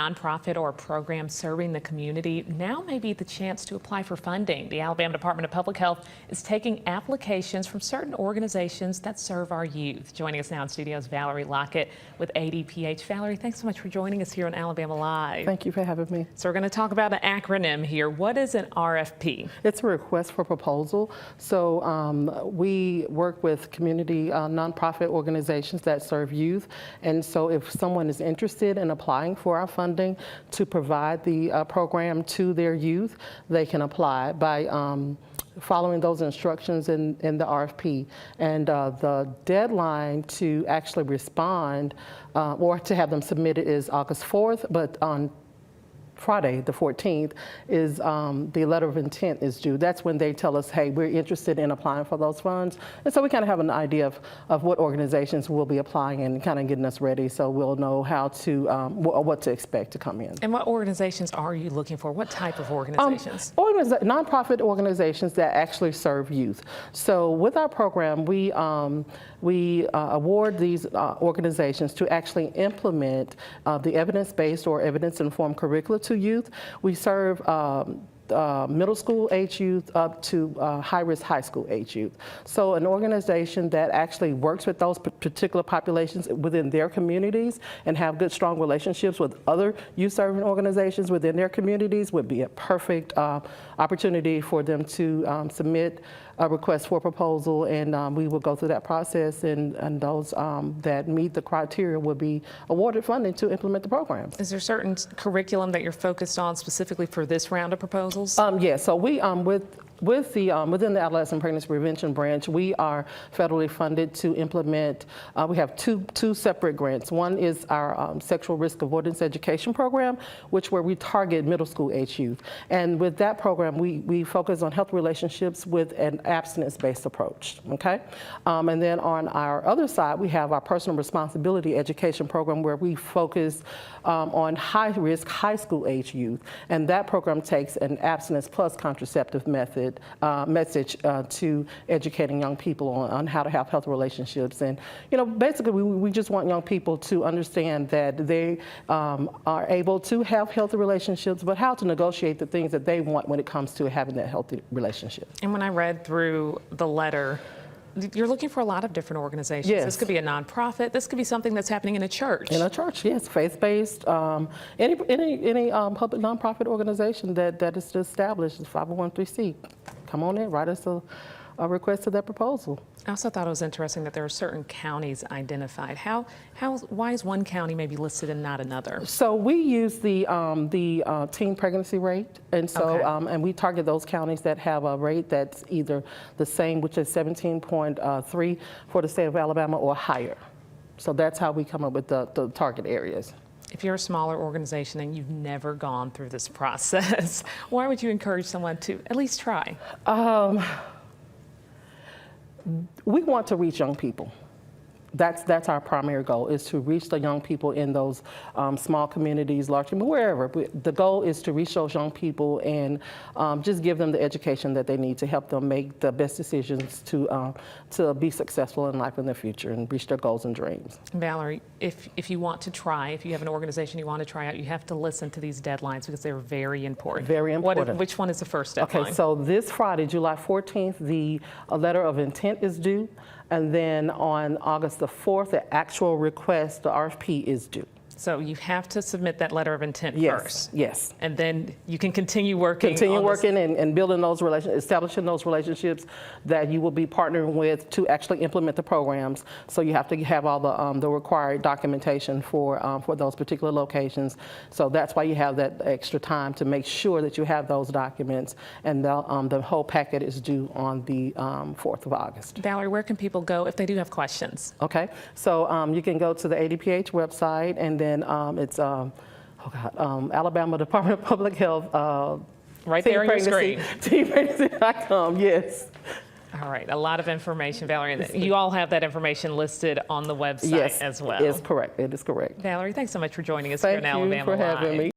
nonprofit or a program serving the community, now may be the chance to apply for funding. The Alabama Department of Public Health is taking applications from certain organizations that serve our youth. Joining us now in studio is Valorie Lockett with ADPH. Valorie, thanks so much for joining us here on Alabama Live. Thank you for having me. So we're going to talk about an acronym here. What is an RFP? It's a request for proposal. So we work with community nonprofit organizations that serve youth. And so if someone is interested in applying for our funding to provide the program to their youth, they can apply by following those instructions in the RFP. And the deadline to actually respond or to have them submitted is August 4th, but on Friday, the 14th, is the letter of intent is due. That's when they tell us, hey, we're interested in applying for those funds. And so we kind of have an idea of what organizations will be applying and kind of getting us ready, so we'll know how to, what to expect to come in. And what organizations are you looking for? What type of organizations? Nonprofit organizations that actually serve youth. So with our program, we award these organizations to actually implement the evidence-based or evidence-informed curricula to youth. We serve middle school age youth up to high-risk high school age youth. So an organization that actually works with those particular populations within their communities and have good, strong relationships with other youth-serving organizations within their communities would be a perfect opportunity for them to submit a request for proposal, and we will go through that process, and those that meet the criteria will be awarded funding to implement the programs. Is there certain curriculum that you're focused on specifically for this round of proposals? Yes, so we, within the Adolescent Pregnancy Prevention Branch, we are federally funded to implement, we have two separate grants. One is our Sexual Risk Avoidance Education Program, where we target middle school age youth. And with that program, we focus on health relationships with an abstinence-based approach, okay? And then on our other side, we have our Personal Responsibility Education Program, where we focus on high-risk high school age youth. And that program takes an abstinence plus contraceptive message to educating young people on how to have healthy relationships. And, you know, basically we just want young people to understand that they are able to have healthy relationships, but how to negotiate the things that they want when it comes to having that healthy relationship. And when I read through the letter, you're looking for a lot of different organizations. Yes. This could be a nonprofit. This could be something that's happening in a church. In a church, yes, faith-based. Any public nonprofit organization that is established, 501(c)(3). Come on in, write us a request to that proposal. I also thought it was interesting that there are certain counties identified. Why is one county maybe listed and not another? So we use the teen pregnancy rate, and so okay. And we target those counties that have a rate that's either the same, which is 17.3 for the state of Alabama, or higher. So that's how we come up with the target areas. If you're a smaller organization and you've never gone through this process, why would you encourage someone to at least try? We want to reach young people. That's our primary goal, is to reach the young people in those small communities, large communities, wherever. The goal is to reach those young people and just give them the education that they need to help them make the best decisions to be successful in life in the future and reach their goals and dreams. Valorie, if you want to try, if you have an organization you want to try out, you have to listen to these deadlines because they're very important. Very important. Which one is the first deadline? Okay, so this Friday, July 14th, the letter of intent is due. And then on August the 4th, the actual request, the RFP, is due. So you have to submit that letter of intent first. Yes. And then you can continue working. And building those relationships, establishing those relationships that you will be partnering with to actually implement the programs. So you have to have all the required documentation for those particular locations. So that's why you have that extra time to make sure that you have those documents. And the whole packet is due on the 4th of August. Valorie, where can people go if they do have questions? Okay. So you can go to the ADPH website, and then it's Alabama Department of Public Health. Right there on your screen. teenpregnancy.com, yes. All right, a lot of information, Valorie. You all have that information listed on the website as well. Yes, it is correct. It is correct. Valorie, thanks so much for joining us here in Alabama Live. Thank you for having me.